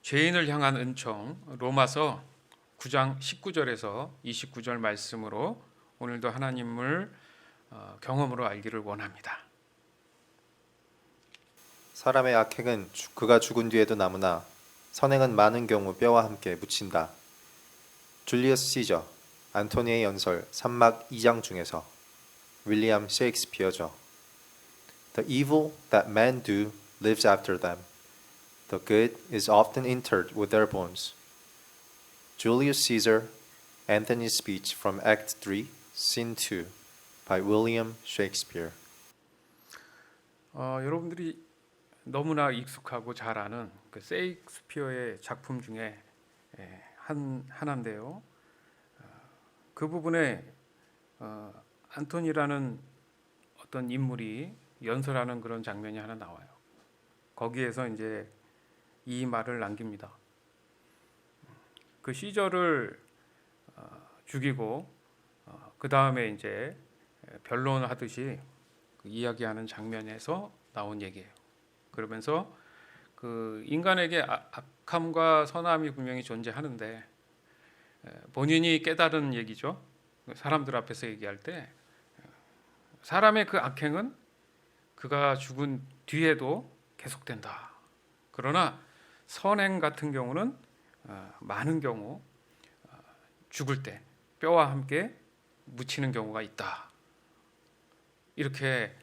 죄인을 향한 은총, 로마서 9장 19절에서 29절 말씀으로 오늘도 하나님을 경험으로 알기를 원합니다. 사람의 악행은 그가 죽은 뒤에도 남으나 선행은 많은 경우 뼈와 함께 묻힌다. 줄리어스 시저, 안토니의 연설 3막 2장 중에서 윌리엄 셰익스피어죠. The evil that men do lives after them. The good is often interred with their bones. Julius Caesar, Antony's speech from Act 3, Scene 2 by William Shakespeare. 여러분들이 너무나 익숙하고 잘 아는 그 셰익스피어의 작품 중에 하나인데요. 그 부분에 안토니라는 어떤 인물이 연설하는 그런 장면이 하나 나와요. 거기에서 이제 이 말을 남깁니다. 그 시저를 죽이고 그 다음에 이제 변론하듯이 그 이야기하는 장면에서 나온 얘기예요. 그러면서 그 인간에게 악함과 선함이 분명히 존재하는데 본인이 깨달은 얘기죠. 사람들 앞에서 얘기할 때 사람의 그 악행은 그가 죽은 뒤에도 계속된다. 그러나 선행 같은 경우는 많은 경우 죽을 때 뼈와 함께 묻히는 경우가 있다. 이렇게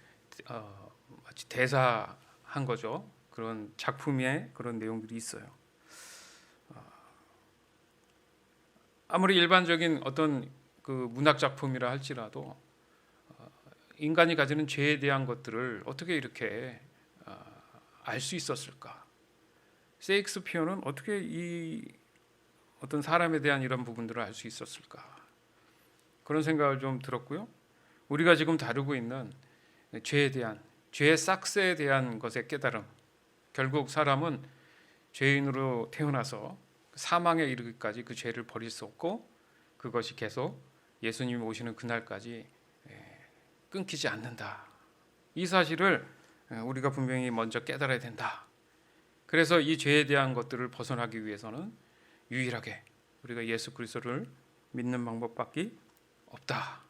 마치 대사한 거죠. 그런 작품에 그런 내용들이 있어요. 아무리 일반적인 어떤 그 문학 작품이라 할지라도 인간이 가지는 죄에 대한 것들을 어떻게 이렇게 알 수 있었을까? 셰익스피어는 어떻게 이 어떤 사람에 대한 이런 부분들을 알 수 있었을까? 그런 생각을 좀 들었고요. 우리가 지금 다루고 있는 죄에 대한, 죄의 싹스에 대한 것의 깨달음. 결국 사람은 죄인으로 태어나서 사망에 이르기까지 그 죄를 버릴 수 없고 그것이 계속 예수님이 오시는 그날까지 끊기지 않는다. 이 사실을 우리가 분명히 먼저 깨달아야 된다. 그래서 이 죄에 대한 것들을 벗어나기 위해서는 유일하게 우리가 예수 그리스도를 믿는 방법밖에 없다.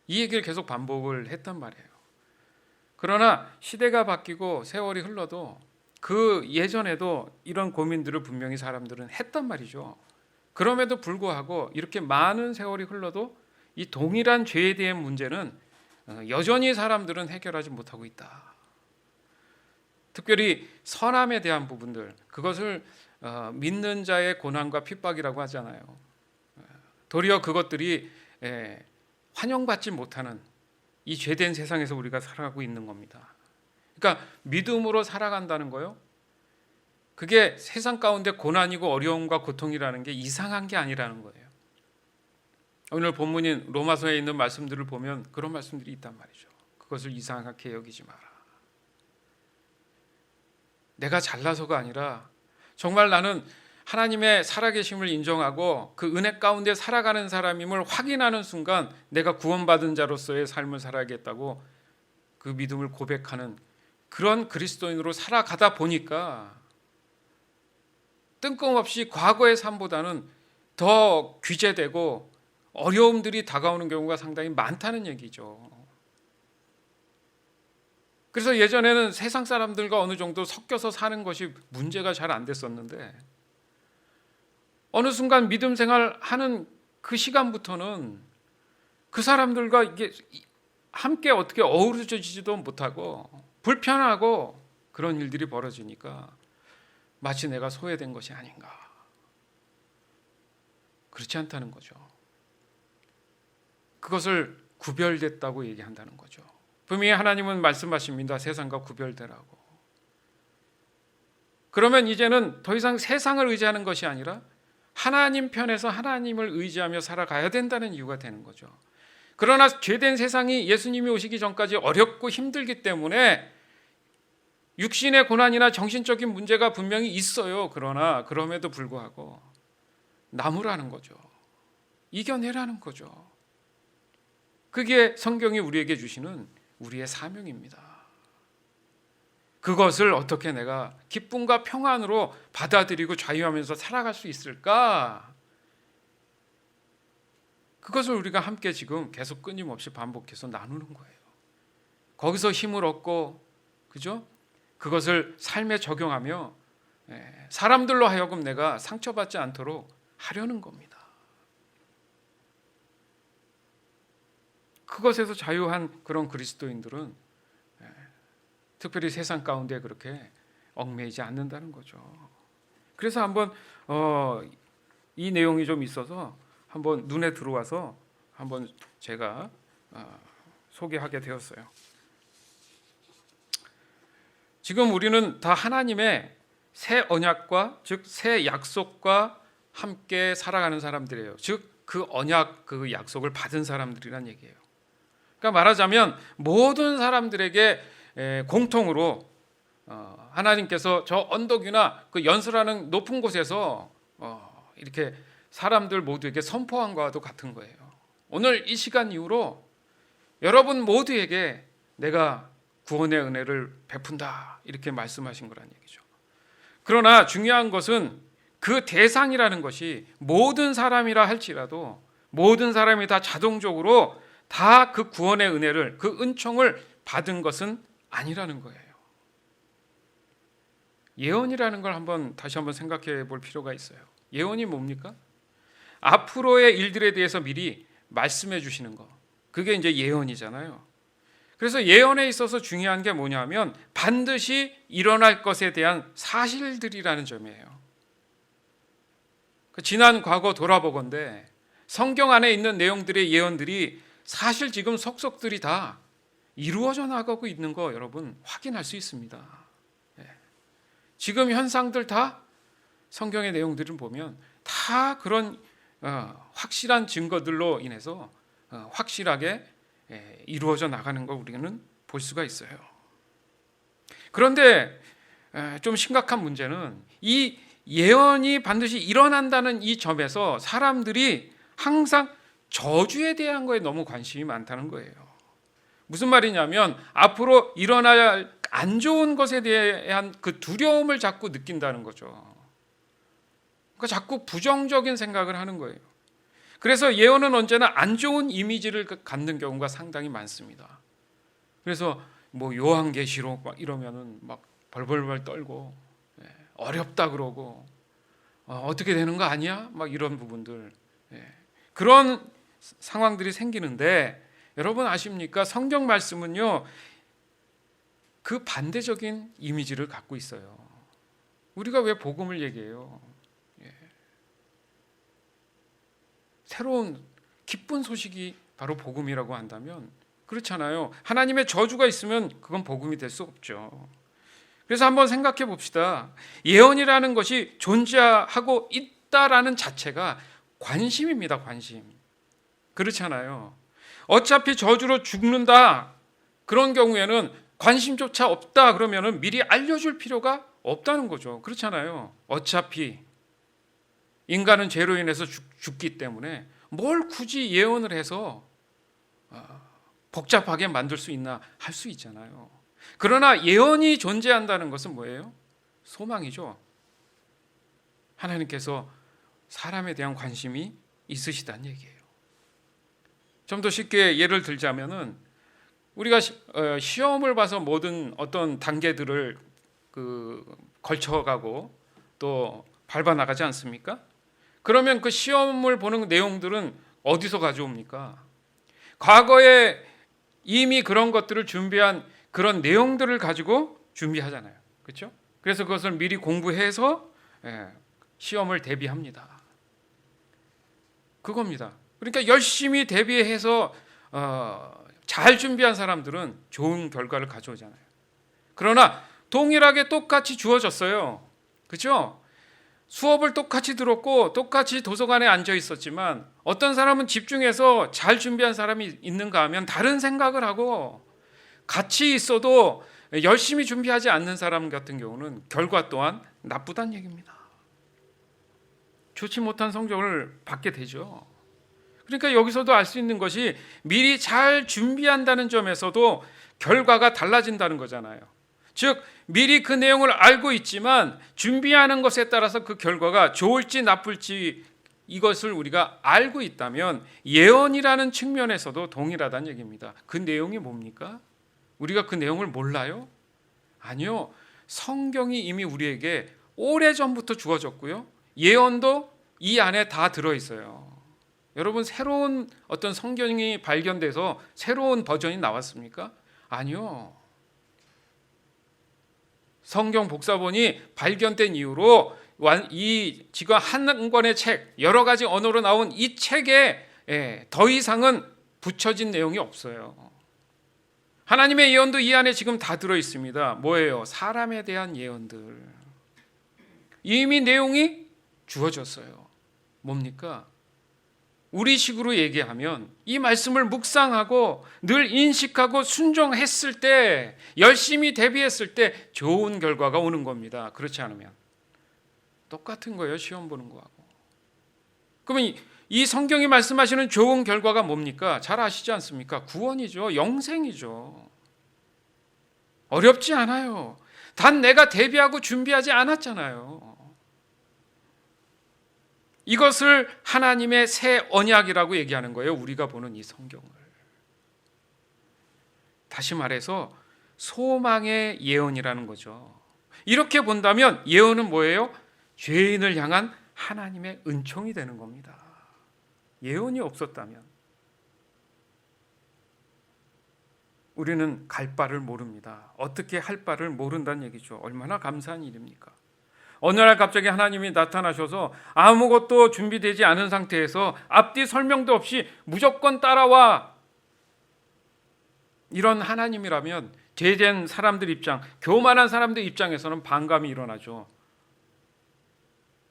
이 얘기를 계속 반복을 했단 말이에요. 그러나 시대가 바뀌고 세월이 흘러도 그 예전에도 이런 고민들을 분명히 사람들은 했단 말이죠. 그럼에도 불구하고 이렇게 많은 세월이 흘러도 이 동일한 죄에 대한 문제는 여전히 사람들은 해결하지 못하고 있다. 특별히 선함에 대한 부분들, 그것을 믿는 자의 고난과 핍박이라고 하잖아요. 도리어 그것들이 환영받지 못하는 이 죄된 세상에서 우리가 살아가고 있는 겁니다. 그러니까 믿음으로 살아간다는 거요. 그게 세상 가운데 고난이고 어려움과 고통이라는 게 이상한 게 아니라는 거예요. 오늘 본문인 로마서에 있는 말씀들을 보면 그런 말씀들이 있단 말이죠. 그것을 이상하게 여기지 마라. 내가 잘나서가 아니라 정말 나는 하나님의 살아계심을 인정하고 그 은혜 가운데 살아가는 사람임을 확인하는 순간 내가 구원받은 자로서의 삶을 살아야겠다고 그 믿음을 고백하는 그런 그리스도인으로 살아가다 보니까 뜬금없이 과거의 삶보다는 더 귀재되고 어려움들이 다가오는 경우가 상당히 많다는 얘기죠. 그래서 예전에는 세상 사람들과 어느 정도 섞여서 사는 것이 문제가 잘 안 됐었는데 어느 순간 믿음 생활하는 그 시간부터는 그 사람들과 이게 함께 어떻게 어우러지지도 못하고 불편하고 그런 일들이 벌어지니까 마치 내가 소외된 것이 아닌가. 그렇지 않다는 거죠. 그것을 구별됐다고 얘기한다는 거죠. 분명히 하나님은 말씀하십니다. 세상과 구별되라고. 그러면 이제는 더 이상 세상을 의지하는 것이 아니라 하나님 편에서 하나님을 의지하며 살아가야 된다는 이유가 되는 거죠. 그러나 죄된 세상이 예수님이 오시기 전까지 어렵고 힘들기 때문에 육신의 고난이나 정신적인 문제가 분명히 있어요. 그러나 그럼에도 불구하고 나무라는 거죠. 이겨내라는 거죠. 그게 성경이 우리에게 주시는 우리의 사명입니다. 그것을 어떻게 내가 기쁨과 평안으로 받아들이고 자유하면서 살아갈 수 있을까? 그것을 우리가 함께 지금 계속 끊임없이 반복해서 나누는 거예요. 거기서 힘을 얻고, 그죠? 그것을 삶에 적용하며 사람들로 하여금 내가 상처받지 않도록 하려는 겁니다. 그것에서 자유한 그런 그리스도인들은 특별히 세상 가운데 그렇게 얽매이지 않는다는 거죠. 그래서 한번 이 내용이 좀 있어서 한번 눈에 들어와서 한번 제가 소개하게 되었어요. 지금 우리는 다 하나님의 새 언약과 즉 새 약속과 함께 살아가는 사람들이에요. 즉 그 언약 그 약속을 받은 사람들이란 얘기예요. 그러니까 말하자면 모든 사람들에게 공통으로 하나님께서 저 언덕 위나 그 연설하는 높은 곳에서 이렇게 사람들 모두에게 선포한 것과도 같은 거예요. 오늘 이 시간 이후로 여러분 모두에게 내가 구원의 은혜를 베푼다 이렇게 말씀하신 거란 얘기죠. 그러나 중요한 것은 그 대상이라는 것이 모든 사람이라 할지라도 모든 사람이 다 자동적으로 다 그 구원의 은혜를 그 은총을 받은 것은 아니라는 거예요. 예언이라는 걸 다시 한번 생각해 볼 필요가 있어요. 예언이 뭡니까? 앞으로의 일들에 대해서 미리 말씀해 주시는 거. 그게 이제 예언이잖아요. 그래서 예언에 있어서 중요한 게 뭐냐면 반드시 일어날 것에 대한 사실들이라는 점이에요. 지난 과거 돌아보건대 성경 안에 있는 내용들의 예언들이 사실 지금 속속들이 다 이루어져 나가고 있는 거 여러분 확인할 수 있습니다. 지금 현상들 다 성경의 내용들을 보면 다 그런 확실한 증거들로 인해서 확실하게 이루어져 나가는 거 우리는 볼 수가 있어요. 그런데 좀 심각한 문제는 이 예언이 반드시 일어난다는 이 점에서 사람들이 항상 저주에 대한 거에 너무 관심이 많다는 거예요. 무슨 말이냐면 앞으로 일어날 안 좋은 것에 대한 그 두려움을 자꾸 느낀다는 거죠. 그러니까 자꾸 부정적인 생각을 하는 거예요. 그래서 예언은 언제나 안 좋은 이미지를 갖는 경우가 상당히 많습니다. 그래서 뭐 요한계시록 막 이러면은 막 벌벌벌 떨고 어렵다 그러고 어떻게 되는 거 아니야? 막 이런 부분들 그런 상황들이 생기는데 여러분 아십니까? 성경 말씀은요 그 반대적인 이미지를 갖고 있어요. 우리가 왜 복음을 얘기해요? 새로운 기쁜 소식이 바로 복음이라고 한다면 그렇잖아요. 하나님의 저주가 있으면 그건 복음이 될 수 없죠. 그래서 한번 생각해 봅시다. 예언이라는 것이 존재하고 있다라는 자체가 관심입니다. 관심. 그렇잖아요. 어차피 저주로 죽는다. 그런 경우에는 관심조차 없다. 그러면은 미리 알려줄 필요가 없다는 거죠. 그렇잖아요. 어차피 인간은 죄로 인해서 죽기 때문에 뭘 굳이 예언을 해서 복잡하게 만들 수 있나 할 수 있잖아요. 그러나 예언이 존재한다는 것은 뭐예요? 소망이죠. 하나님께서 사람에 대한 관심이 있으시다는 얘기예요. 좀 더 쉽게 예를 들자면은 우리가 시험을 봐서 모든 어떤 단계들을 걸쳐가고 또 밟아 나가지 않습니까? 그러면 그 시험을 보는 내용들은 어디서 가져옵니까? 과거에 이미 그런 것들을 준비한 그런 내용들을 가지고 준비하잖아요. 그렇죠? 그래서 그것을 미리 공부해서 시험을 대비합니다. 그겁니다. 그러니까 열심히 대비해서 잘 준비한 사람들은 좋은 결과를 가져오잖아요. 그러나 동일하게 똑같이 주어졌어요. 그렇죠? 수업을 똑같이 들었고 똑같이 도서관에 앉아 있었지만 어떤 사람은 집중해서 잘 준비한 사람이 있는가 하면 다른 생각을 하고 같이 있어도 열심히 준비하지 않는 사람 같은 경우는 결과 또한 나쁘다는 얘기입니다. 좋지 못한 성적을 받게 되죠. 그러니까 여기서도 알 수 있는 것이 미리 잘 준비한다는 점에서도 결과가 달라진다는 거잖아요. 즉 미리 그 내용을 알고 있지만 준비하는 것에 따라서 그 결과가 좋을지 나쁠지 이것을 우리가 알고 있다면 예언이라는 측면에서도 동일하다는 얘기입니다. 그 내용이 뭡니까? 우리가 그 내용을 몰라요? 아니요. 성경이 이미 우리에게 오래전부터 주어졌고요. 예언도 이 안에 다 들어있어요. 여러분, 새로운 어떤 성경이 발견돼서 새로운 버전이 나왔습니까? 아니요. 성경 복사본이 발견된 이후로 이 지금 한 권의 책, 여러 가지 언어로 나온 이 책에 더 이상은 붙여진 내용이 없어요. 하나님의 예언도 이 안에 지금 다 들어있습니다. 뭐예요? 사람에 대한 예언들. 이미 내용이 주어졌어요. 뭡니까? 우리식으로 얘기하면 이 말씀을 묵상하고 늘 인식하고 순종했을 때, 열심히 대비했을 때 좋은 결과가 오는 겁니다. 그렇지 않으면 똑같은 거예요. 시험 보는 거하고. 그러면 이 성경이 말씀하시는 좋은 결과가 뭡니까? 잘 아시지 않습니까? 구원이죠. 영생이죠. 어렵지 않아요. 단 내가 대비하고 준비하지 않았잖아요. 이것을 하나님의 새 언약이라고 얘기하는 거예요. 우리가 보는 이 성경을. 다시 말해서 소망의 예언이라는 거죠. 이렇게 본다면 예언은 뭐예요? 죄인을 향한 하나님의 은총이 되는 겁니다. 예언이 없었다면 우리는 갈 바를 모릅니다. 어떻게 할 바를 모른다는 얘기죠. 얼마나 감사한 일입니까? 어느 날 갑자기 하나님이 나타나셔서 아무것도 준비되지 않은 상태에서 앞뒤 설명도 없이 무조건 따라와. 이런 하나님이라면 죄된 사람들 입장, 교만한 사람들 입장에서는 반감이 일어나죠.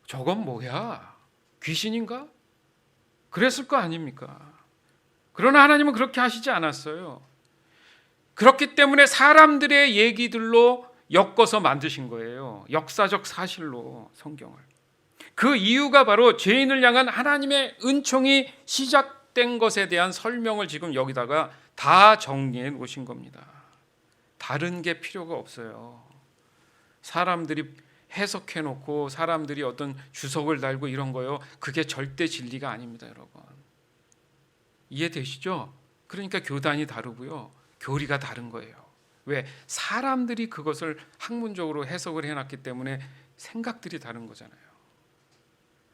저건 뭐야? 귀신인가? 그랬을 거 아닙니까? 그러나 하나님은 그렇게 하시지 않았어요. 그렇기 때문에 사람들의 얘기들로 엮어서 만드신 거예요. 역사적 사실로 성경을. 그 이유가 바로 죄인을 향한 하나님의 은총이 시작된 것에 대한 설명을 지금 여기다가 다 정리해 놓으신 겁니다. 다른 게 필요가 없어요. 사람들이 해석해 놓고 사람들이 어떤 주석을 달고 이런 거요. 그게 절대 진리가 아닙니다, 여러분. 이해되시죠? 그러니까 교단이 다르고요. 교리가 다른 거예요. 왜? 사람들이 그것을 학문적으로 해석을 해놨기 때문에 생각들이 다른 거잖아요.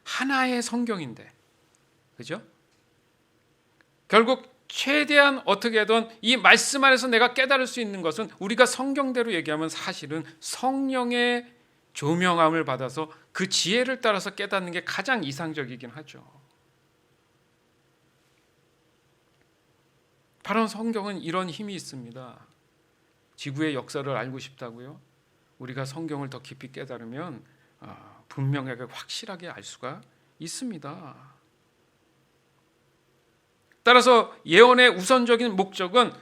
하나의 성경인데, 그죠? 결국 최대한 어떻게든 이 말씀 안에서 내가 깨달을 수 있는 것은 우리가 성경대로 얘기하면 사실은 성령의 조명함을 받아서 그 지혜를 따라서 깨닫는 게 가장 이상적이긴 하죠. 바로 성경은 이런 힘이 있습니다. 지구의 역사를 알고 싶다고요? 우리가 성경을 더 깊이 깨달으면 분명하게 확실하게 알 수가 있습니다. 따라서 예언의 우선적인 목적은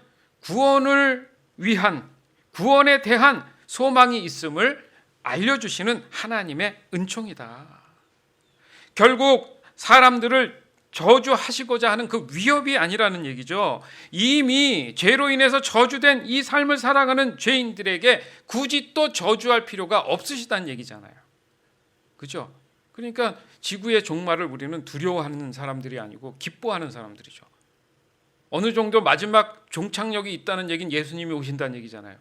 구원을 위한, 구원에 대한 소망이 있음을 알려주시는 하나님의 은총이다. 결국 사람들을 저주하시고자 하는 그 위협이 아니라는 얘기죠. 이미 죄로 인해서 저주된 이 삶을 살아가는 죄인들에게 굳이 또 저주할 필요가 없으시다는 얘기잖아요. 그죠? 그러니까 지구의 종말을 우리는 두려워하는 사람들이 아니고 기뻐하는 사람들이죠. 어느 정도 마지막 종착역이 있다는 얘기는 예수님이 오신다는 얘기잖아요.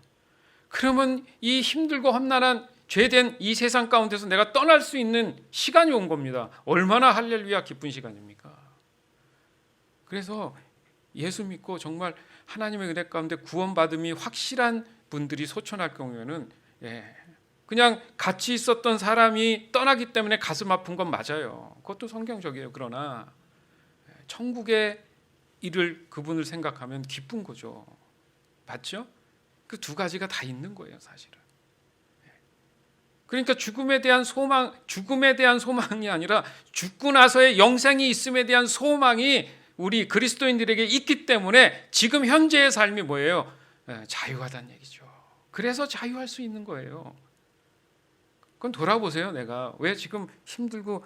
그러면 이 힘들고 험난한 죄된 이 세상 가운데서 내가 떠날 수 있는 시간이 온 겁니다. 얼마나 할렐루야 기쁜 시간입니까? 그래서 예수 믿고 정말 하나님의 은혜 가운데 구원받음이 확실한 분들이 소천할 경우에는 그냥 같이 있었던 사람이 떠나기 때문에 가슴 아픈 건 맞아요. 그것도 성경적이에요. 그러나 천국의 일을 그분을 생각하면 기쁜 거죠. 맞죠? 그 두 가지가 다 있는 거예요, 사실은. 그러니까 죽음에 대한 소망이 아니라 죽고 나서의 영생이 있음에 대한 소망이 우리 그리스도인들에게 있기 때문에 지금 현재의 삶이 뭐예요? 자유하다는 얘기죠. 그래서 자유할 수 있는 거예요. 그건 돌아보세요. 내가 왜 지금 힘들고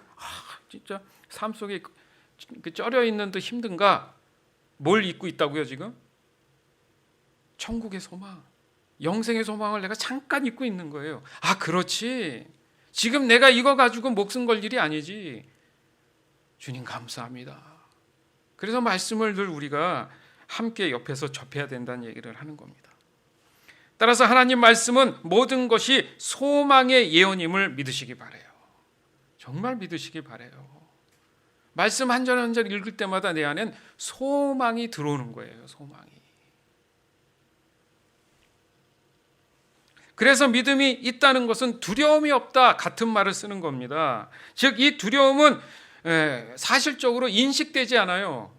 진짜 삶 속에 쩔여 있는 듯 힘든가? 뭘 잊고 있다고요 지금? 천국의 소망. 영생의 소망을 내가 잠깐 잊고 있는 거예요. 아, 그렇지. 지금 내가 이거 가지고 목숨 걸 일이 아니지. 주님 감사합니다. 그래서 말씀을 늘 우리가 함께 옆에서 접해야 된다는 얘기를 하는 겁니다. 따라서 하나님 말씀은 모든 것이 소망의 예언임을 믿으시기 바라요. 정말 믿으시기 바라요. 말씀 한 절 한 절 읽을 때마다 내 안엔 소망이 들어오는 거예요. 소망이. 그래서 믿음이 있다는 것은 두려움이 없다 같은 말을 쓰는 겁니다. 즉 이 두려움은 사실적으로 인식되지 않아요.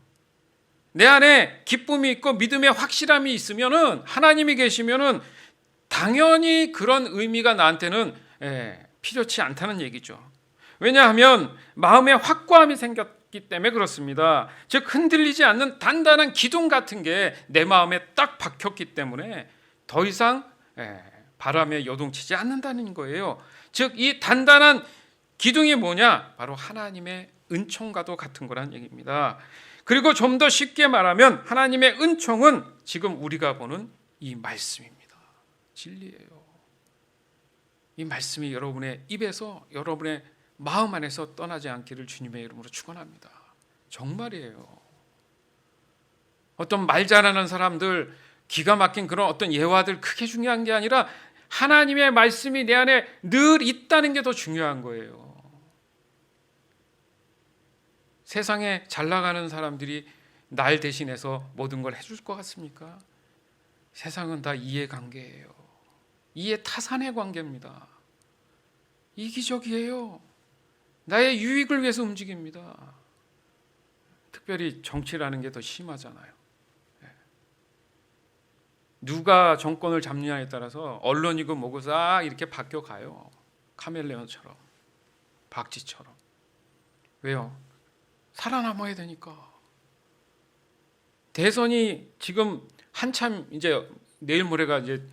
내 안에 기쁨이 있고 믿음의 확실함이 있으면은, 하나님이 계시면은 당연히 그런 의미가 나한테는 필요치 않다는 얘기죠. 왜냐하면 마음에 확고함이 생겼기 때문에 그렇습니다. 즉 흔들리지 않는 단단한 기둥 같은 게 내 마음에 딱 박혔기 때문에 더 이상 바람에 요동치지 않는다는 거예요. 즉 이 단단한 기둥이 뭐냐? 바로 하나님의 은총과도 같은 거란 얘기입니다. 그리고 좀 더 쉽게 말하면 하나님의 은총은 지금 우리가 보는 이 말씀입니다. 진리예요. 이 말씀이 여러분의 입에서, 여러분의 마음 안에서 떠나지 않기를 주님의 이름으로 축원합니다. 정말이에요. 어떤 말 잘하는 사람들, 기가 막힌 그런 어떤 예화들 크게 중요한 게 아니라 하나님의 말씀이 내 안에 늘 있다는 게 더 중요한 거예요. 세상에 잘 나가는 사람들이 날 대신해서 모든 걸 해줄 것 같습니까? 세상은 다 이해관계예요. 이해타산의 관계입니다. 이기적이에요. 나의 유익을 위해서 움직입니다. 특별히 정치라는 게 더 심하잖아요. 누가 정권을 잡느냐에 따라서 언론이고 뭐고 싹 이렇게 바뀌어가요. 카멜레온처럼, 박쥐처럼. 왜요? 살아남아야 되니까. 대선이 지금 한참 이제 내일 모레가 이제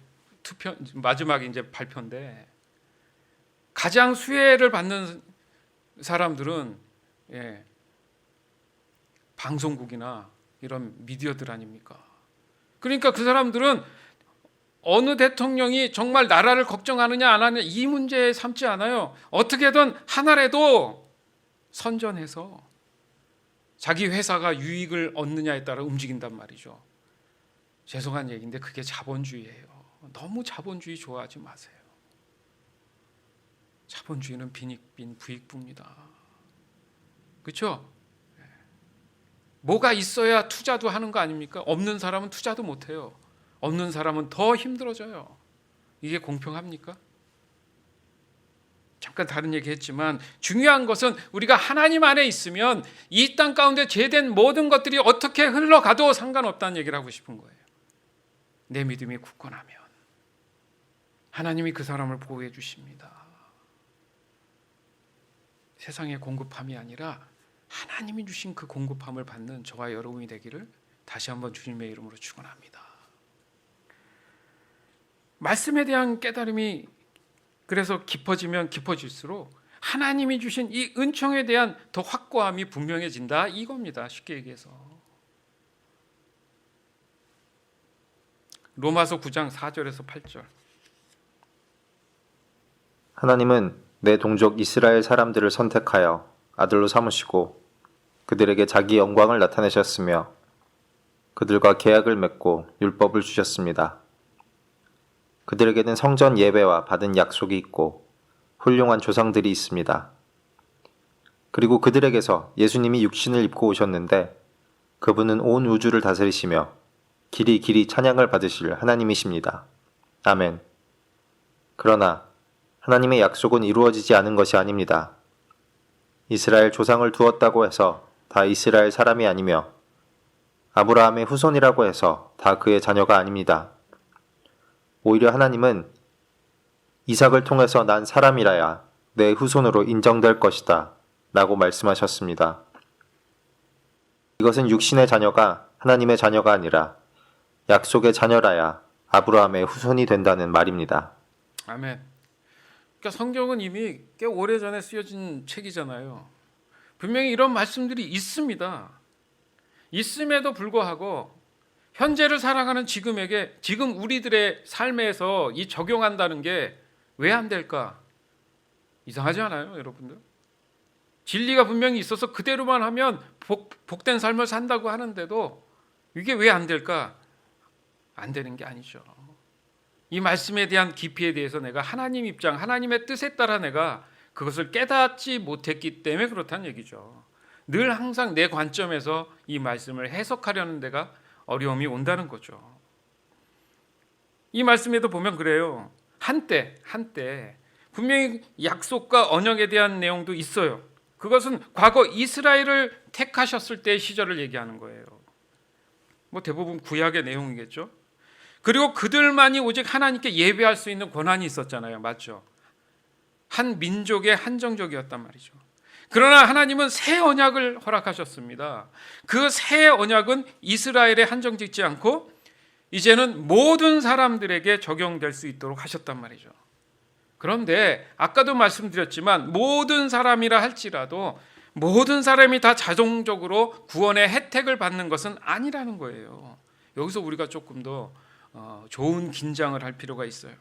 투표 마지막 이제 발표인데, 가장 수혜를 받는 사람들은 방송국이나 이런 미디어들 아닙니까? 그러니까 그 사람들은 어느 대통령이 정말 나라를 걱정하느냐 안 하느냐 이 문제에 삼지 않아요. 어떻게든 하나라도 선전해서 자기 회사가 유익을 얻느냐에 따라 움직인단 말이죠. 죄송한 얘기인데 그게 자본주의예요. 너무 자본주의 좋아하지 마세요. 자본주의는 빈익빈 부익부입니다. 그렇죠? 뭐가 있어야 투자도 하는 거 아닙니까? 없는 사람은 투자도 못해요. 없는 사람은 더 힘들어져요. 이게 공평합니까? 잠깐 다른 얘기 했지만 중요한 것은 우리가 하나님 안에 있으면 이 땅 가운데 죄된 모든 것들이 어떻게 흘러가도 상관없다는 얘기를 하고 싶은 거예요. 내 믿음이 굳건하면 하나님이 그 사람을 보호해 주십니다. 세상의 공급함이 아니라 하나님이 주신 그 공급함을 받는 저와 여러분이 되기를 다시 한번 주님의 이름으로 축원합니다. 말씀에 대한 깨달음이 그래서 깊어지면 깊어질수록 하나님이 주신 이 은총에 대한 더 확고함이 분명해진다 이겁니다. 쉽게 얘기해서. 로마서 9장 4절에서 8절. 하나님은 내 동족 이스라엘 사람들을 선택하여 아들로 삼으시고 그들에게 자기 영광을 나타내셨으며 그들과 계약을 맺고 율법을 주셨습니다. 그들에게는 성전 예배와 받은 약속이 있고 훌륭한 조상들이 있습니다. 그리고 그들에게서 예수님이 육신을 입고 오셨는데 그분은 온 우주를 다스리시며 길이 찬양을 받으실 하나님이십니다. 아멘. 그러나 하나님의 약속은 이루어지지 않은 것이 아닙니다. 이스라엘 조상을 두었다고 해서 다 이스라엘 사람이 아니며 아브라함의 후손이라고 해서 다 그의 자녀가 아닙니다. 오히려 하나님은 이삭을 통해서 난 사람이라야 내 후손으로 인정될 것이다 라고 말씀하셨습니다. 이것은 육신의 자녀가 하나님의 자녀가 아니라 약속의 자녀라야 아브라함의 후손이 된다는 말입니다. 아멘. 그러니까 성경은 이미 꽤 오래전에 쓰여진 책이잖아요. 분명히 이런 말씀들이 있습니다. 있음에도 불구하고 현재를 살아가는 지금에게 지금 우리들의 삶에서 이 적용한다는 게 왜 안 될까? 이상하지 않아요, 여러분들? 진리가 분명히 있어서 그대로만 하면 복된 삶을 산다고 하는데도 이게 왜 안 될까? 안 되는 게 아니죠. 이 말씀에 대한 깊이에 대해서 내가 하나님 입장, 하나님의 뜻에 따라 내가 그것을 깨닫지 못했기 때문에 그렇다는 얘기죠. 늘 항상 내 관점에서 이 말씀을 해석하려는 데가 어려움이 온다는 거죠. 이 말씀에도 보면 그래요. 한때 분명히 약속과 언약에 대한 내용도 있어요. 그것은 과거 이스라엘을 택하셨을 때의 시절을 얘기하는 거예요. 뭐 대부분 구약의 내용이겠죠. 그리고 그들만이 오직 하나님께 예배할 수 있는 권한이 있었잖아요. 맞죠? 한 민족의 한정적이었단 말이죠. 그러나 하나님은 새 언약을 허락하셨습니다. 그 새 언약은 이스라엘에 한정짓지 않고 이제는 모든 사람들에게 적용될 수 있도록 하셨단 말이죠. 그런데 아까도 말씀드렸지만 모든 사람이라 할지라도 모든 사람이 다 자동적으로 구원의 혜택을 받는 것은 아니라는 거예요. 여기서 우리가 조금 더 좋은 긴장을 할 필요가 있어요.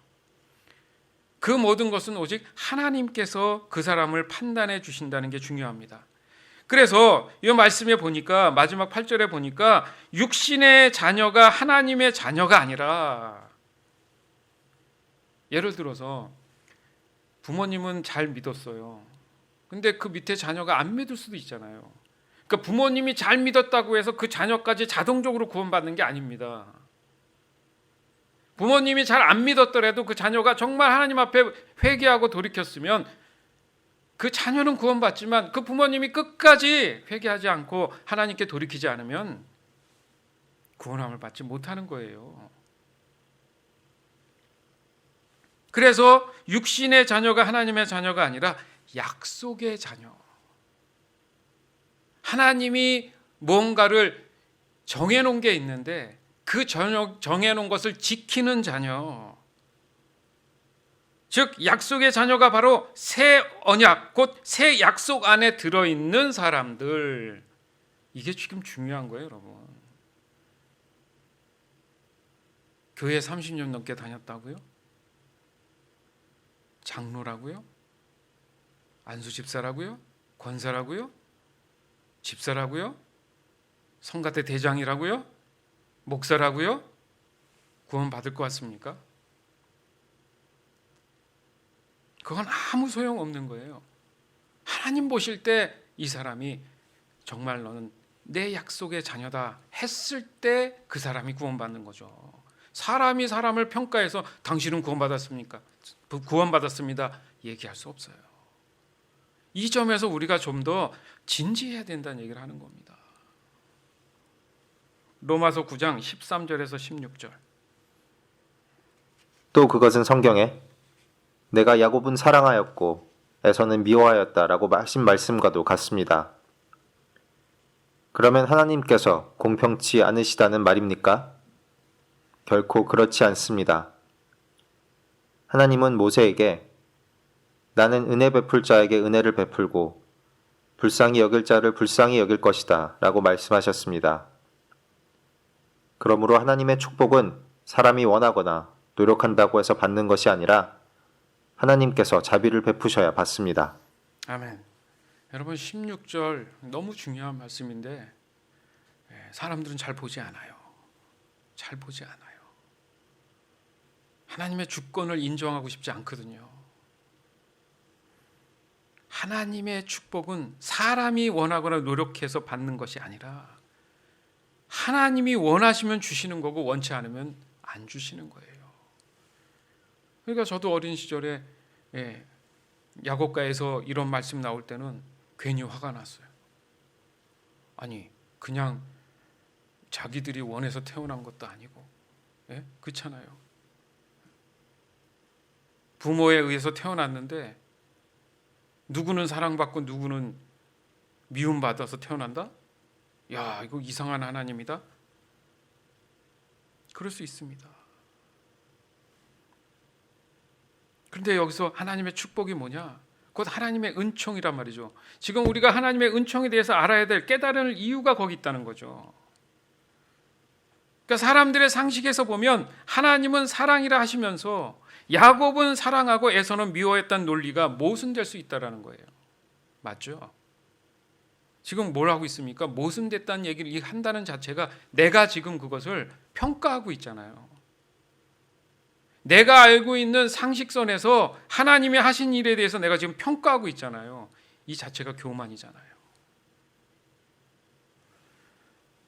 그 모든 것은 오직 하나님께서 그 사람을 판단해 주신다는 게 중요합니다. 그래서 이 말씀에 보니까 마지막 8절에 보니까 육신의 자녀가 하나님의 자녀가 아니라, 예를 들어서 부모님은 잘 믿었어요. 근데 그 밑에 자녀가 안 믿을 수도 있잖아요. 그러니까 부모님이 잘 믿었다고 해서 그 자녀까지 자동적으로 구원받는 게 아닙니다. 부모님이 잘 안 믿었더라도 그 자녀가 정말 하나님 앞에 회개하고 돌이켰으면 그 자녀는 구원받지만 그 부모님이 끝까지 회개하지 않고 하나님께 돌이키지 않으면 구원함을 받지 못하는 거예요. 그래서 육신의 자녀가 하나님의 자녀가 아니라 약속의 자녀. 하나님이 뭔가를 정해놓은 게 있는데 그 정해놓은 것을 지키는 자녀. 즉 약속의 자녀가 바로 새 언약, 곧 새 약속 안에 들어있는 사람들. 이게 지금 중요한 거예요, 여러분. 교회 30년 넘게 다녔다고요? 장로라고요? 안수 집사라고요? 권사라고요? 집사라고요? 성가대 대장이라고요? 목사라고요? 구원 받을 것 같습니까? 그건 아무 소용 없는 거예요. 하나님 보실 때 이 사람이 정말 너는 내 약속의 자녀다 했을 때 그 사람이 구원받는 거죠. 사람이 사람을 평가해서 당신은 구원받았습니까? 구원받았습니다. 얘기할 수 없어요. 이 점에서 우리가 좀 더 진지해야 된다는 얘기를 하는 겁니다. 로마서 9장 13절에서 16절. 또 그것은 성경에 내가 야곱은 사랑하였고 에서는 미워하였다라고 하신 말씀과도 같습니다. 그러면 하나님께서 공평치 않으시다는 말입니까? 결코 그렇지 않습니다. 하나님은 모세에게 나는 은혜 베풀 자에게 은혜를 베풀고 불쌍히 여길 자를 불쌍히 여길 것이다 라고 말씀하셨습니다. 그러므로 하나님의 축복은 사람이 원하거나 노력한다고 해서 받는 것이 아니라 하나님께서 자비를 베푸셔야 받습니다. 아멘. 여러분 16절 너무 중요한 말씀인데 사람들은 잘 보지 않아요. 잘 보지 않아요. 하나님의 주권을 인정하고 싶지 않거든요. 하나님의 축복은 사람이 원하거나 노력해서 받는 것이 아니라 하나님이 원하시면 주시는 거고 원치 않으면 안 주시는 거예요. 그러니까 저도 어린 시절에 야곱가에서 이런 말씀 나올 때는 괜히 화가 났어요. 아니 그냥 자기들이 원해서 태어난 것도 아니고 그렇잖아요. 부모에 의해서 태어났는데 누구는 사랑받고 누구는 미움받아서 태어난다? 야, 이거 이상한 하나님이다. 그럴 수 있습니다. 그런데 여기서 하나님의 축복이 뭐냐? 곧 하나님의 은총이란 말이죠. 지금 우리가 하나님의 은총에 대해서 알아야 될 깨달을 이유가 거기 있다는 거죠. 그러니까 사람들의 상식에서 보면 하나님은 사랑이라 하시면서 야곱은 사랑하고 에서는 미워했다는 논리가 모순될 수 있다는 거예요. 맞죠? 지금 뭘 하고 있습니까? 모순됐다는 얘기를 한다는 자체가 내가 지금 그것을 평가하고 있잖아요. 내가 알고 있는 상식선에서 하나님이 하신 일에 대해서 내가 지금 평가하고 있잖아요. 이 자체가 교만이잖아요.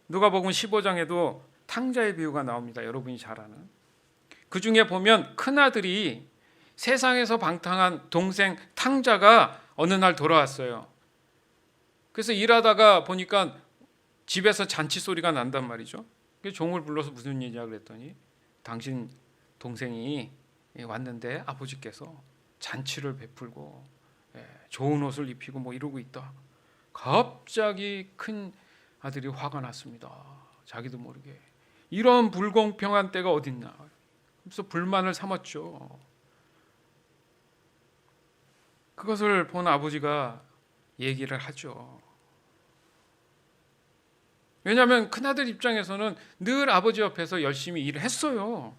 누가복음 15장에도 탕자의 비유가 나옵니다. 여러분이 잘 아는. 그 중에 보면 큰아들이 세상에서 방탕한 동생 탕자가 어느 날 돌아왔어요. 그래서 일하다가 보니까 집에서 잔치 소리가 난단 말이죠. 종을 불러서 무슨 일이냐 그랬더니 당신 동생이 왔는데 아버지께서 잔치를 베풀고 좋은 옷을 입히고 뭐 이러고 있다. 갑자기 큰 아들이 화가 났습니다. 자기도 모르게. 이런 불공평한 때가 어딨나. 그래서 불만을 삼았죠. 그것을 본 아버지가 얘기를 하죠. 왜냐하면 큰아들 입장에서는 늘 아버지 옆에서 열심히 일을 했어요.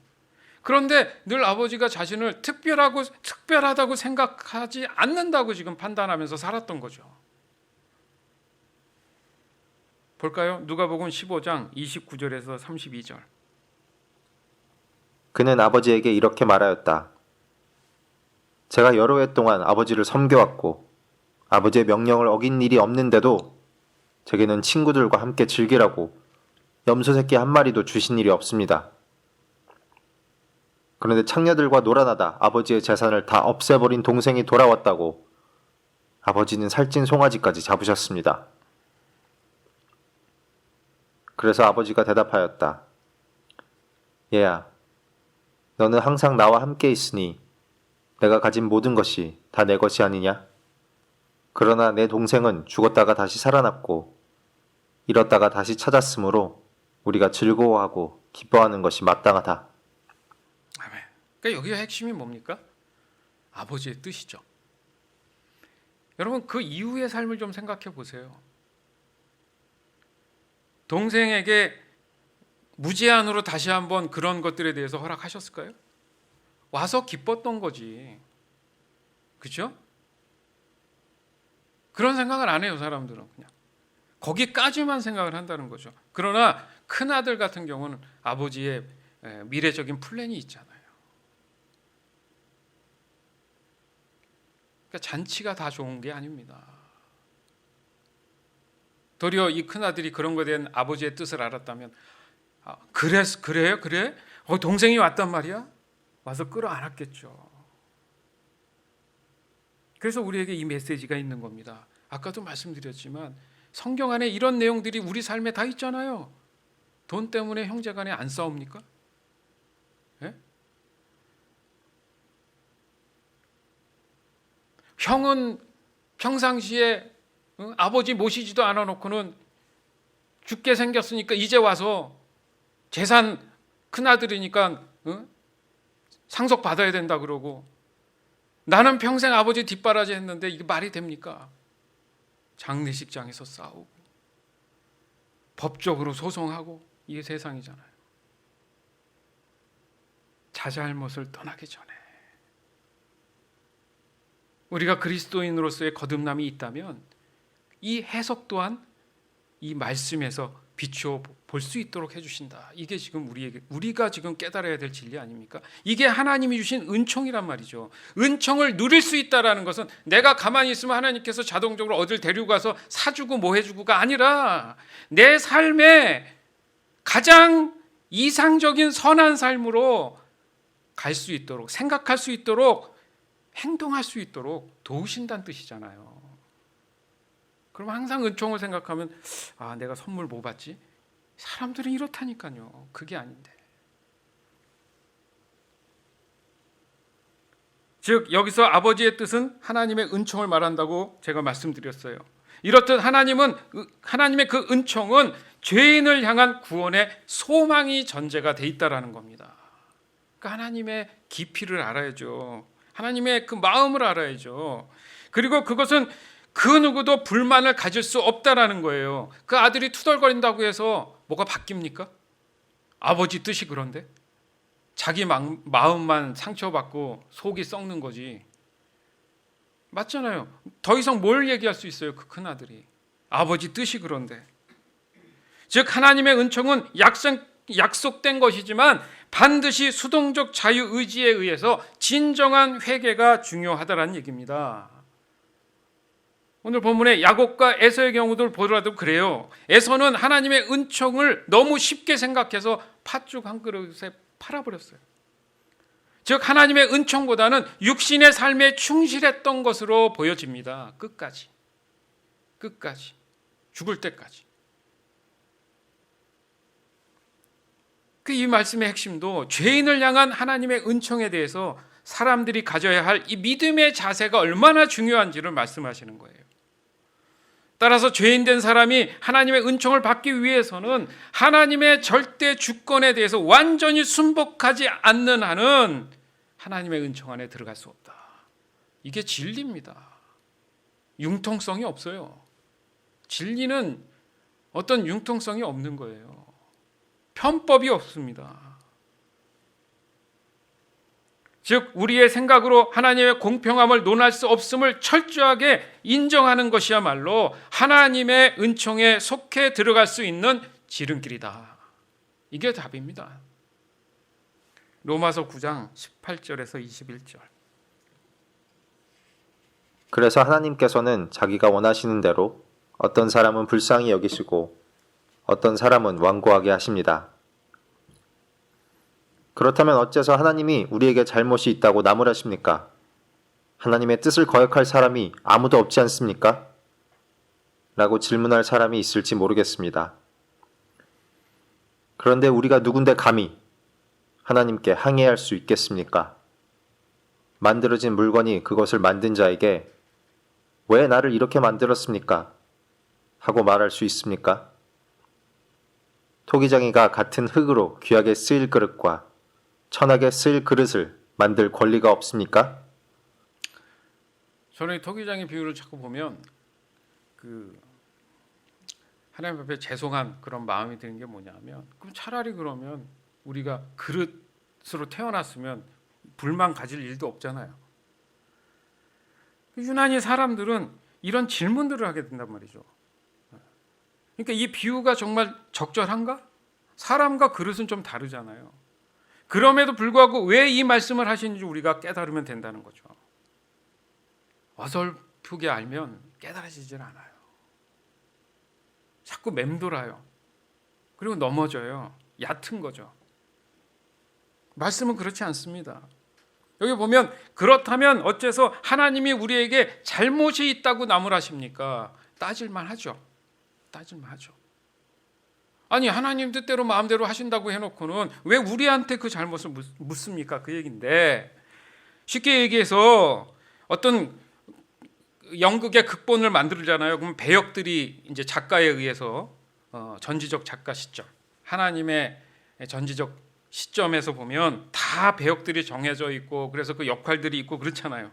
그런데 늘 아버지가 자신을 특별하다고 생각하지 않는다고 지금 판단하면서 살았던 거죠. 볼까요? 누가복음 15장 29절에서 32절. 그는 아버지에게 이렇게 말하였다. 제가 여러 해 동안 아버지를 섬겨왔고 아버지의 명령을 어긴 일이 없는데도 제게는 친구들과 함께 즐기라고 염소 새끼 한 마리도 주신 일이 없습니다. 그런데 창녀들과 놀아나다 아버지의 재산을 다 없애버린 동생이 돌아왔다고 아버지는 살찐 송아지까지 잡으셨습니다. 그래서 아버지가 대답하였다. 얘야, 너는 항상 나와 함께 있으니 내가 가진 모든 것이 다 내 것이 아니냐? 그러나 내 동생은 죽었다가 다시 살아났고 잃었다가 다시 찾았으므로 우리가 즐거워하고 기뻐하는 것이 마땅하다. 아멘. 그러니까 여기가 핵심이 뭡니까? 아버지의 뜻이죠. 여러분 그 이후의 삶을 좀 생각해 보세요. 동생에게 무제한으로 다시 한번 그런 것들에 대해서 허락하셨을까요? 와서 기뻤던 거지. 그렇죠? 그런 생각을 안 해요, 사람들은. 그냥 거기까지만 생각을 한다는 거죠. 그러나 큰아들 같은 경우는 아버지의 미래적인 플랜이 있잖아요. 그러니까 잔치가 다 좋은 게 아닙니다. 도리어 이 큰아들이 그런 것에 대한 아버지의 뜻을 알았다면 그래? 동생이 왔단 말이야? 와서 끌어안았겠죠. 그래서 우리에게 이 메시지가 있는 겁니다. 아까도 말씀드렸지만 성경 안에 이런 내용들이 우리 삶에 다 있잖아요. 돈 때문에 형제간에 안 싸웁니까? 예? 형은 평상시에 아버지 모시지도 않아 놓고는 죽게 생겼으니까 이제 와서 재산 큰아들이니까 상속 받아야 된다 그러고 나는 평생 아버지 뒷바라지 했는데 이게 말이 됩니까? 장례식장에서 싸우고 법적으로 소송하고 이게 세상이잖아요. 자잘못을 떠나기 전에 우리가 그리스도인으로서의 거듭남이 있다면 이 해석 또한 이 말씀에서 비추어 볼 수 있도록 해주신다. 이게 지금 우리가 지금 깨달아야 될 진리 아닙니까? 이게 하나님이 주신 은총이란 말이죠. 은총을 누릴 수 있다라는 것은 내가 가만히 있으면 하나님께서 자동적으로 어딜 데리고 가서 사주고 뭐 해주고가 아니라 내 삶에 가장 이상적인 선한 삶으로 갈 수 있도록, 생각할 수 있도록, 행동할 수 있도록 도우신다는 뜻이잖아요. 그럼 항상 은총을 생각하면 내가 선물 뭐 받지? 사람들은 이렇다니까요. 그게 아닌데. 즉 여기서 아버지의 뜻은 하나님의 은총을 말한다고 제가 말씀드렸어요. 이렇듯 하나님의 그 은총은 죄인을 향한 구원의 소망이 전제가 돼 있다라는 겁니다. 그러니까 하나님의 깊이를 알아야죠. 하나님의 그 마음을 알아야죠. 그리고 그것은 그 누구도 불만을 가질 수 없다라는 거예요. 그 아들이 투덜거린다고 해서 뭐가 바뀝니까? 아버지 뜻이 그런데? 자기 마음만 상처받고 속이 썩는 거지. 맞잖아요. 더 이상 뭘 얘기할 수 있어요, 그 큰아들이. 아버지 뜻이 그런데. 즉 하나님의 은총은 약속된 것이지만 반드시 수동적 자유의지에 의해서 진정한 회개가 중요하다는 얘기입니다. 오늘 본문의 야곱과 에서의 경우들 보더라도 그래요. 에서는 하나님의 은총을 너무 쉽게 생각해서 팥죽 한 그릇에 팔아버렸어요. 즉 하나님의 은총보다는 육신의 삶에 충실했던 것으로 보여집니다. 끝까지 죽을 때까지. 이 말씀의 핵심도 죄인을 향한 하나님의 은총에 대해서 사람들이 가져야 할 이 믿음의 자세가 얼마나 중요한지를 말씀하시는 거예요. 따라서 죄인 된 사람이 하나님의 은총을 받기 위해서는 하나님의 절대 주권에 대해서 완전히 순복하지 않는 한은 하나님의 은총 안에 들어갈 수 없다. 이게 진리입니다. 융통성이 없어요. 진리는 어떤 융통성이 없는 거예요. 편법이 없습니다. 즉 우리의 생각으로 하나님의 공평함을 논할 수 없음을 철저하게 인정하는 것이야말로 하나님의 은총에 속해 들어갈 수 있는 지름길이다. 이게 답입니다. 로마서 9장 18절에서 21절. 그래서 하나님께서는 자기가 원하시는 대로 어떤 사람은 불쌍히 여기시고 어떤 사람은 완고하게 하십니다. 그렇다면 어째서 하나님이 우리에게 잘못이 있다고 나무라십니까? 하나님의 뜻을 거역할 사람이 아무도 없지 않습니까? 라고 질문할 사람이 있을지 모르겠습니다. 그런데 우리가 누군데 감히 하나님께 항의할 수 있겠습니까? 만들어진 물건이 그것을 만든 자에게 왜 나를 이렇게 만들었습니까? 하고 말할 수 있습니까? 토기장이가 같은 흙으로 귀하게 쓰일 그릇과 천하게 쓰일 그릇을 만들 권리가 없습니까? 저는 이 토기장의 비유를 자꾸 보면 하나님 앞에 죄송한 그런 마음이 드는 게 뭐냐면, 그럼 차라리 그러면 우리가 그릇으로 태어났으면 불만 가질 일도 없잖아요. 유난히 사람들은 이런 질문들을 하게 된단 말이죠. 그러니까 이 비유가 정말 적절한가? 사람과 그릇은 좀 다르잖아요. 그럼에도 불구하고 왜 이 말씀을 하시는지 우리가 깨달으면 된다는 거죠. 어설프게 알면 깨달아지질 않아요. 자꾸 맴돌아요. 그리고 넘어져요. 얕은 거죠. 말씀은 그렇지 않습니다. 여기 보면 그렇다면 어째서 하나님이 우리에게 잘못이 있다고 나무라십니까? 따질만 하죠. 아니 하나님 뜻대로 마음대로 하신다고 해놓고는 왜 우리한테 그 잘못을 묻습니까? 그 얘기인데, 쉽게 얘기해서 어떤 연극의 극본을 만들잖아요. 그럼 배역들이 이제 작가에 의해서 전지적 작가 시점, 하나님의 전지적 시점에서 보면 다 배역들이 정해져 있고 그래서 그 역할들이 있고 그렇잖아요.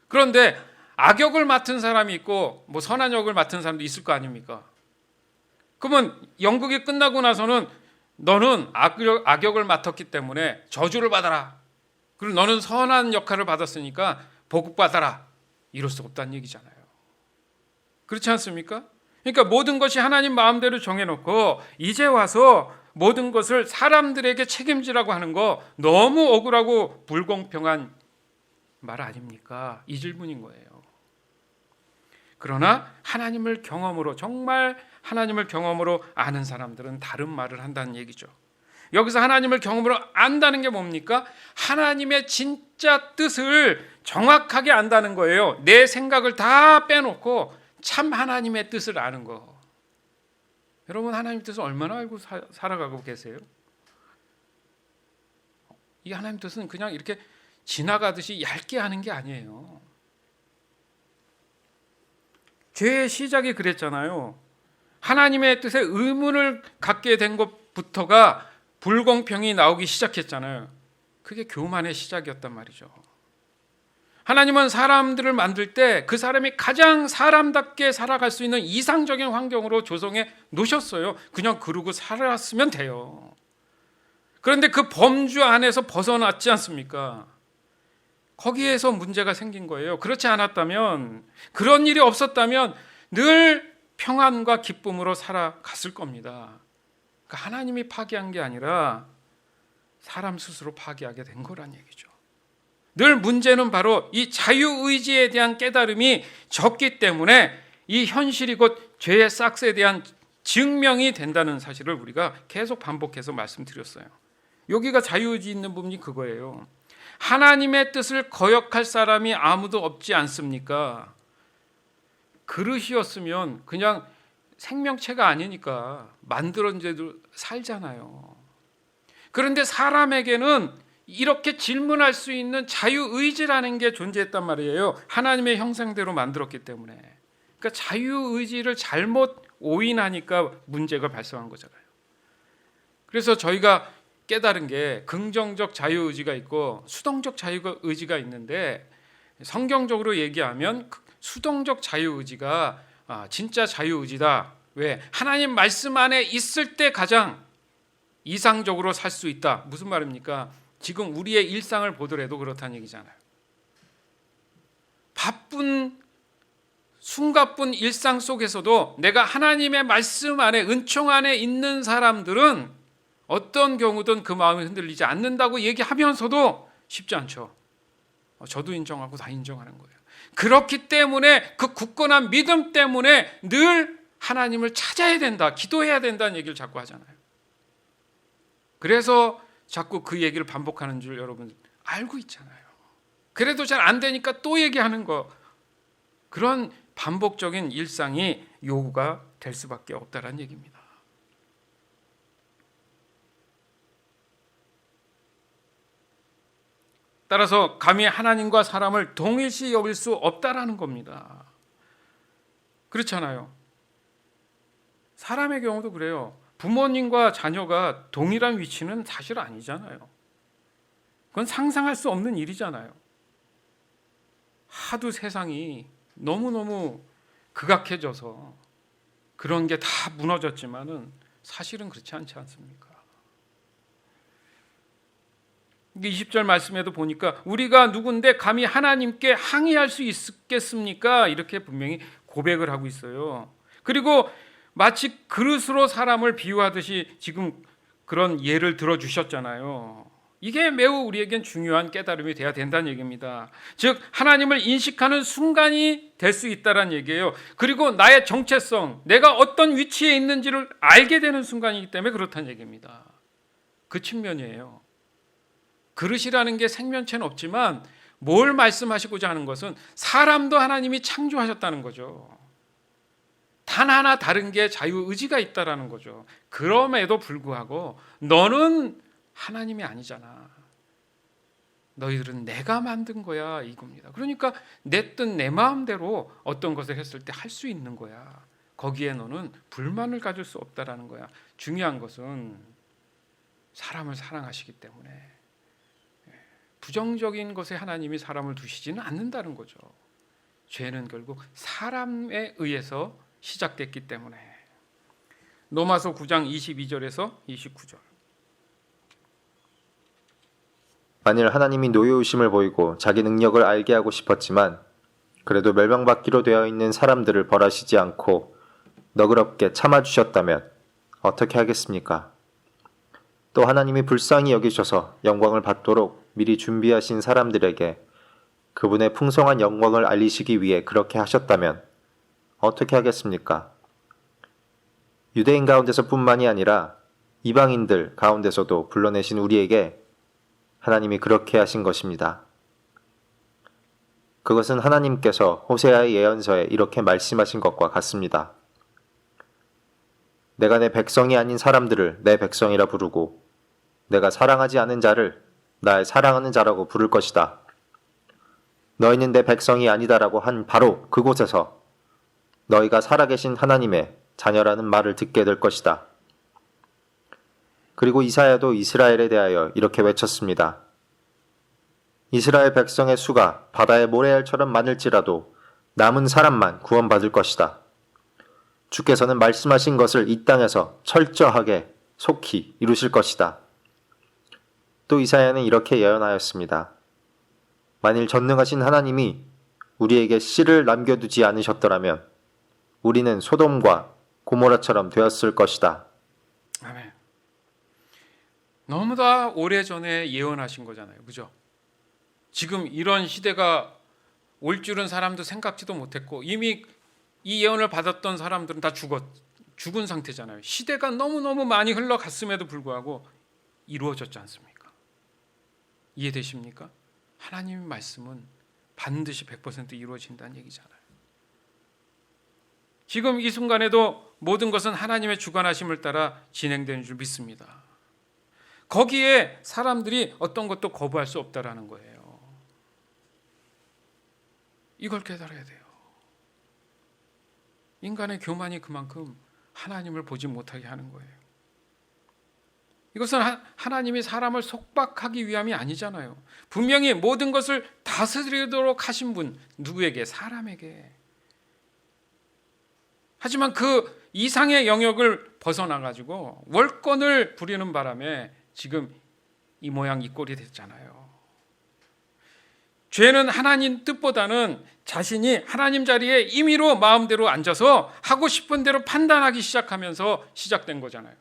그런데 악역을 맡은 사람이 있고 뭐 선한 역을 맡은 사람도 있을 거 아닙니까? 그러면 연극이 끝나고 나서는 너는 악역을 맡았기 때문에 저주를 받아라. 그리고 너는 선한 역할을 받았으니까 복받아라. 이럴 수 없다는 얘기잖아요. 그렇지 않습니까? 그러니까 모든 것이 하나님 마음대로 정해놓고 이제 와서 모든 것을 사람들에게 책임지라고 하는 거 너무 억울하고 불공평한 말 아닙니까? 이 질문인 거예요. 그러나 하나님을 경험으로, 정말 하나님을 경험으로 아는 사람들은 다른 말을 한다는 얘기죠. 여기서 하나님을 경험으로 안다는 게 뭡니까? 하나님의 진짜 뜻을 정확하게 안다는 거예요. 내 생각을 다 빼놓고 참 하나님의 뜻을 아는 거. 여러분 하나님 뜻을 얼마나 알고 살아가고 계세요? 이 하나님 뜻은 그냥 이렇게 지나가듯이 얇게 하는 게 아니에요. 죄의 시작이 그랬잖아요. 하나님의 뜻에 의문을 갖게 된 것부터가 불공평이 나오기 시작했잖아요. 그게 교만의 시작이었단 말이죠. 하나님은 사람들을 만들 때 그 사람이 가장 사람답게 살아갈 수 있는 이상적인 환경으로 조성해 놓으셨어요. 그냥 그러고 살았으면 돼요. 그런데 그 범주 안에서 벗어났지 않습니까? 거기에서 문제가 생긴 거예요. 그렇지 않았다면, 그런 일이 없었다면 늘 평안과 기쁨으로 살아갔을 겁니다. 그러니까 하나님이 파괴한 게 아니라 사람 스스로 파괴하게 된 거란 얘기죠. 늘 문제는 바로 이 자유의지에 대한 깨달음이 적기 때문에 이 현실이 곧 죄의 싹스에 대한 증명이 된다는 사실을 우리가 계속 반복해서 말씀드렸어요. 여기가 자유의지 있는 부분이 그거예요. 하나님의 뜻을 거역할 사람이 아무도 없지 않습니까? 그릇이었으면 그냥 생명체가 아니니까 만들어진 대로 살잖아요. 그런데 사람에게는 이렇게 질문할 수 있는 자유의지라는 게 존재했단 말이에요. 하나님의 형상대로 만들었기 때문에. 그러니까 자유의지를 잘못 오인하니까 문제가 발생한 거잖아요. 그래서 저희가 깨달은 게 긍정적 자유의지가 있고 수동적 자유의지가 있는데, 성경적으로 얘기하면 수동적 자유의지가 진짜 자유의지다. 왜? 하나님 말씀 안에 있을 때 가장 이상적으로 살 수 있다. 무슨 말입니까? 지금 우리의 일상을 보더라도 그렇다는 얘기잖아요. 바쁜 숨가쁜 일상 속에서도 내가 하나님의 말씀 안에, 은총 안에 있는 사람들은 어떤 경우든 그 마음이 흔들리지 않는다고 얘기하면서도 쉽지 않죠. 저도 인정하고 다 인정하는 거예요. 그렇기 때문에 그 굳건한 믿음 때문에 늘 하나님을 찾아야 된다, 기도해야 된다는 얘기를 자꾸 하잖아요. 그래서 자꾸 그 얘기를 반복하는 줄 여러분 알고 있잖아요. 그래도 잘 안 되니까 또 얘기하는 거, 그런 반복적인 일상이 요구가 될 수밖에 없다는 얘기입니다. 따라서 감히 하나님과 사람을 동일시 여길 수 없다라는 겁니다. 그렇잖아요. 사람의 경우도 그래요. 부모님과 자녀가 동일한 위치는 사실 아니잖아요. 그건 상상할 수 없는 일이잖아요. 하도 세상이 너무너무 극악해져서 그런 게 다 무너졌지만은 사실은 그렇지 않지 않습니까? 20절 말씀에도 보니까 우리가 누군데 감히 하나님께 항의할 수 있겠습니까? 이렇게 분명히 고백을 하고 있어요. 그리고 마치 그릇으로 사람을 비유하듯이 지금 그런 예를 들어주셨잖아요. 이게 매우 우리에겐 중요한 깨달음이 돼야 된다는 얘기입니다. 즉 하나님을 인식하는 순간이 될 수 있다는 얘기예요. 그리고 나의 정체성, 내가 어떤 위치에 있는지를 알게 되는 순간이기 때문에 그렇다는 얘기입니다. 그 측면이에요. 그릇이라는 게 생명체는 없지만 뭘 말씀하시고자 하는 것은 사람도 하나님이 창조하셨다는 거죠. 단 하나 다른 게 자유의지가 있다라는 거죠. 그럼에도 불구하고 너는 하나님이 아니잖아. 너희들은 내가 만든 거야, 이겁니다. 그러니까 내 뜻, 내 마음대로 어떤 것을 했을 때 할 수 있는 거야. 거기에 너는 불만을 가질 수 없다라는 거야. 중요한 것은 사람을 사랑하시기 때문에 부정적인 것에 하나님이 사람을 두시지는 않는다는 거죠. 죄는 결국 사람에 의해서 시작됐기 때문에. 로마서 9장 22절에서 29절. 만일 하나님이 노여우심을 보이고 자기 능력을 알게 하고 싶었지만 그래도 멸망받기로 되어 있는 사람들을 벌하시지 않고 너그럽게 참아주셨다면 어떻게 하겠습니까? 또 하나님이 불쌍히 여기셔서 영광을 받도록 미리 준비하신 사람들에게 그분의 풍성한 영광을 알리시기 위해 그렇게 하셨다면 어떻게 하겠습니까? 유대인 가운데서 뿐만이 아니라 이방인들 가운데서도 불러내신 우리에게 하나님이 그렇게 하신 것입니다. 그것은 하나님께서 호세아의 예언서에 이렇게 말씀하신 것과 같습니다. 내가 내 백성이 아닌 사람들을 내 백성이라 부르고 내가 사랑하지 않은 자를 나의 사랑하는 자라고 부를 것이다. 너희는 내 백성이 아니다라고 한 바로 그곳에서 너희가 살아계신 하나님의 자녀라는 말을 듣게 될 것이다. 그리고 이사야도 이스라엘에 대하여 이렇게 외쳤습니다. 이스라엘 백성의 수가 바다의 모래알처럼 많을지라도 남은 사람만 구원받을 것이다. 주께서는 말씀하신 것을 이 땅에서 철저하게 속히 이루실 것이다. 또 이사야는 이렇게 예언하였습니다. 만일 전능하신 하나님이 우리에게 씨를 남겨두지 않으셨더라면 우리는 소돔과 고모라처럼 되었을 것이다. 아멘. 너무나 오래전에 예언하신 거잖아요. 그죠? 지금 이런 시대가 올 줄은 사람도 생각지도 못했고 이미 이 예언을 받았던 사람들은 다 죽은 상태잖아요. 시대가 너무너무 많이 흘러갔음에도 불구하고 이루어졌지 않습니까? 이해되십니까? 하나님의 말씀은 반드시 100% 이루어진다는 얘기잖아요. 지금 이 순간에도 모든 것은 하나님의 주관하심을 따라 진행되는 줄 믿습니다. 거기에 사람들이 어떤 것도 거부할 수 없다라는 거예요. 이걸 깨달아야 돼요. 인간의 교만이 그만큼 하나님을 보지 못하게 하는 거예요. 이것은 하나님이 사람을 속박하기 위함이 아니잖아요. 분명히 모든 것을 다스리도록 하신 분, 누구에게? 사람에게. 하지만 그 이상의 영역을 벗어나가지고 월권을 부리는 바람에 지금 이 모양 이 꼴이 됐잖아요. 죄는 하나님 뜻보다는 자신이 하나님 자리에 임의로 마음대로 앉아서 하고 싶은 대로 판단하기 시작하면서 시작된 거잖아요.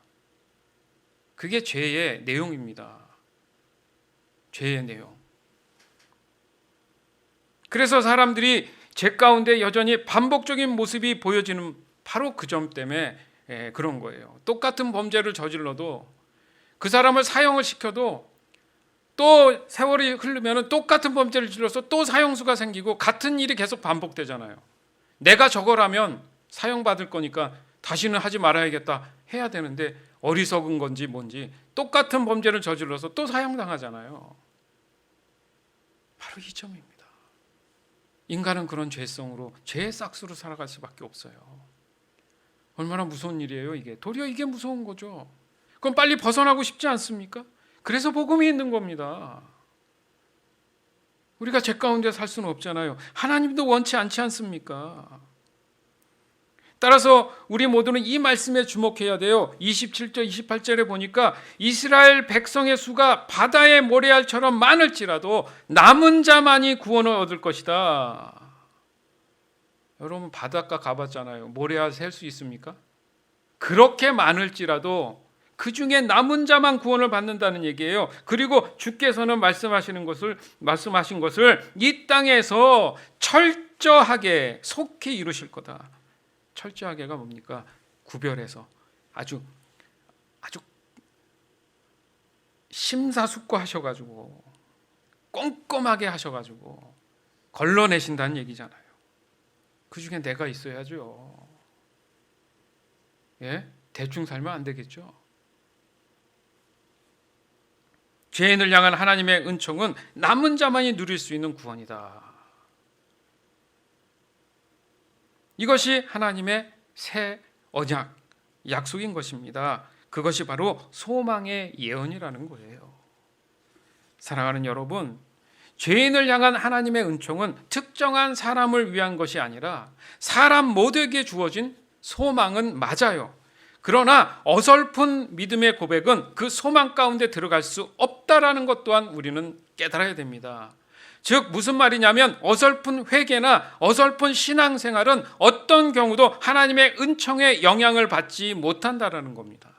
그게 죄의 내용입니다. 죄의 내용. 그래서 사람들이 죄 가운데 여전히 반복적인 모습이 보여지는 바로 그 점 때문에 그런 거예요. 똑같은 범죄를 저질러도 그 사람을 사형을 시켜도 또 세월이 흐르면 똑같은 범죄를 저질러서 또 사형수가 생기고 같은 일이 계속 반복되잖아요. 내가 저걸 하면 사형받을 거니까 다시는 하지 말아야겠다 해야 되는데 어리석은 건지 뭔지 똑같은 범죄를 저질러서 또 사형당하잖아요. 바로 이 점입니다. 인간은 그런 죄성으로 죄의 싹수로 살아갈 수밖에 없어요. 얼마나 무서운 일이에요 이게. 도리어 이게 무서운 거죠. 그럼 빨리 벗어나고 싶지 않습니까? 그래서 복음이 있는 겁니다. 우리가 죄 가운데 살 수는 없잖아요. 하나님도 원치 않지 않습니까? 따라서 우리 모두는 이 말씀에 주목해야 돼요. 27절 28절에 보니까 이스라엘 백성의 수가 바다의 모래알처럼 많을지라도 남은 자만이 구원을 얻을 것이다. 여러분 바닷가 가봤잖아요. 모래알 셀 수 있습니까? 그렇게 많을지라도 그 중에 남은 자만 구원을 받는다는 얘기예요. 그리고 주께서는 말씀하신 것을 이 땅에서 철저하게 속히 이루실 거다. 철저하게가 뭡니까? 구별해서 아주 심사숙고하셔가지고 꼼꼼하게 하셔가지고 걸러내신다는 얘기잖아요. 그 중에 내가 있어야죠. 예? 대충 살면 안 되겠죠. 죄인을 향한 하나님의 은총은 남은 자만이 누릴 수 있는 구원이다. 이것이 하나님의 새 언약, 약속인 것입니다. 그것이 바로 소망의 예언이라는 거예요. 사랑하는 여러분, 죄인을 향한 하나님의 은총은 특정한 사람을 위한 것이 아니라 사람 모두에게 주어진 소망은 맞아요. 그러나 어설픈 믿음의 고백은 그 소망 가운데 들어갈 수 없다라는 것 또한 우리는 깨달아야 됩니다. 즉 무슨 말이냐면 어설픈 회개나 어설픈 신앙생활은 어떤 경우도 하나님의 은총의 영향을 받지 못한다라는 겁니다.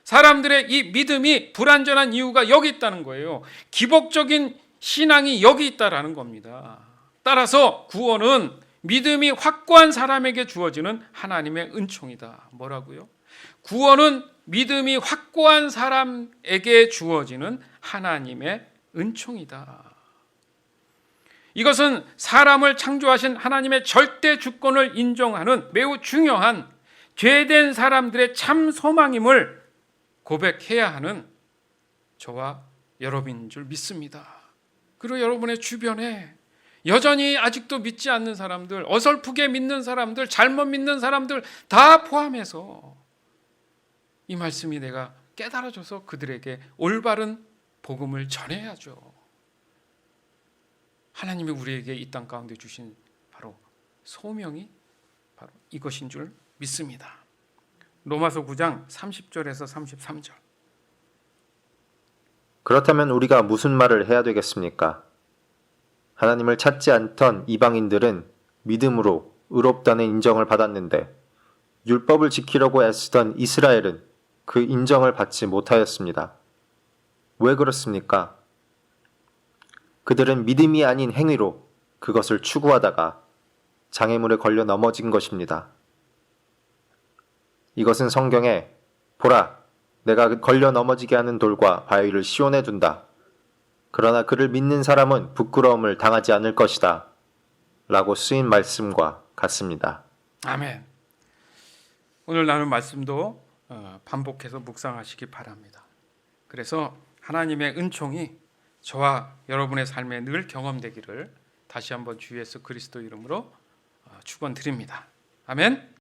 사람들의 이 믿음이 불완전한 이유가 여기 있다는 거예요. 기복적인 신앙이 여기 있다라는 겁니다. 따라서 구원은 믿음이 확고한 사람에게 주어지는 하나님의 은총이다. 뭐라고요? 구원은 믿음이 확고한 사람에게 주어지는 하나님의 은총이다. 이것은 사람을 창조하신 하나님의 절대 주권을 인정하는 매우 중요한 죄된 사람들의 참 소망임을 고백해야 하는 저와 여러분인 줄 믿습니다. 그리고 여러분의 주변에 여전히 아직도 믿지 않는 사람들, 어설프게 믿는 사람들, 잘못 믿는 사람들 다 포함해서 이 말씀이 내가 깨달아줘서 그들에게 올바른 복음을 전해야죠. 하나님이 우리에게 이 땅 가운데 주신 바로 소명이 바로 이것인 줄 믿습니다. 로마서 9장 30절에서 33절. 그렇다면 우리가 무슨 말을 해야 되겠습니까? 하나님을 찾지 않던 이방인들은 믿음으로 의롭다는 인정을 받았는데 율법을 지키려고 애쓰던 이스라엘은 그 인정을 받지 못하였습니다. 왜 그렇습니까? 그들은 믿음이 아닌 행위로 그것을 추구하다가 장애물에 걸려 넘어진 것입니다. 이것은 성경에 보라, 내가 걸려 넘어지게 하는 돌과 바위를 시온에 둔다. 그러나 그를 믿는 사람은 부끄러움을 당하지 않을 것이다. 라고 쓰인 말씀과 같습니다. 아멘. 오늘 나눈 말씀도 반복해서 묵상하시기 바랍니다. 그래서 하나님의 은총이 저와 여러분의 삶에 늘 경험되기를 다시 한번 주 예수 그리스도 이름으로 축원드립니다. 아멘.